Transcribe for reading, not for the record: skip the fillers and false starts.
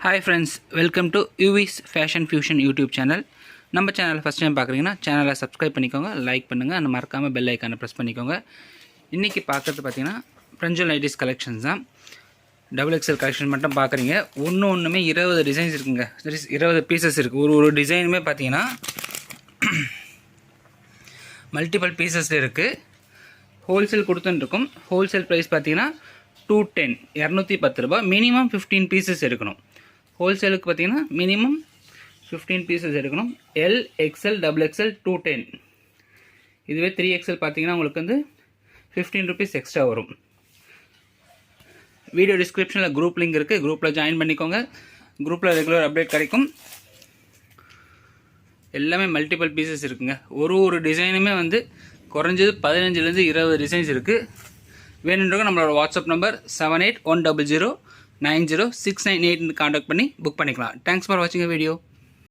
Hi friends, welcome to UV's Fashion Fusion YouTube channel. நம்ம சேனலை first time பார்க்குறீங்கன்னா சேனலை சப்ஸ்கிரைப் பண்ணிக்கோங்க, லைக் பண்ணுங்கள், அந்த மறக்காமல் பெல் ஐக்கானை ப்ரெஸ் பண்ணிக்கோங்க. இன்றைக்கி பார்க்குறது பார்த்தீங்கன்னா ஃப்ரெஞ்சல் நைட்டிஸ் கலெக்ஷன்ஸ் தான். XXL கலெக்ஷன் மட்டும் பார்க்குறீங்க. ஒன்றுமே 20 டிசைன்ஸ் இருக்குங்க, 20 பீசஸ் இருக்குது. ஒரு டிசைனுமே பார்த்தீங்கன்னா மல்டிபிள் பீசஸ் இருக்குது. ஹோல்சேல் கொடுத்துட்டுருக்கும். ஹோல்சேல் ப்ரைஸ் பார்த்தீங்கன்னா 210 ரூபா. மினிமம் 15 பீசஸ் எடுக்கணும். ஹோல்சேலுக்கு பார்த்தீங்கன்னா மினிமம் 15 பீசஸ் எடுக்கணும். L, XL, XXL 210. இதுவே 3XL பார்த்தீங்கன்னா உங்களுக்கு வந்து 15 ருபீஸ் எக்ஸ்ட்ரா வரும். வீடியோ டிஸ்கிரிப்ஷனில் குரூப் லிங்க் இருக்குது, குரூப்பில் ஜாயின் பண்ணிக்கோங்க. குரூப்பில் ரெகுலர் அப்டேட் கிடைக்கும். எல்லாமே மல்டிபிள் பீசஸ் இருக்குங்க. ஒரு டிசைனுமே வந்து குறைஞ்சது 15லேருந்து 20 டிசைன்ஸ் இருக்குது. வேணுன்றவங்க நம்மளோட வாட்ஸ்அப் நம்பர் 7810090698 கான்டாக்ட் பண்ணி புக் பண்ணிக்கலாம். தேங்க்ஸ் ஃபார் வாட்சிங் வீடியோ.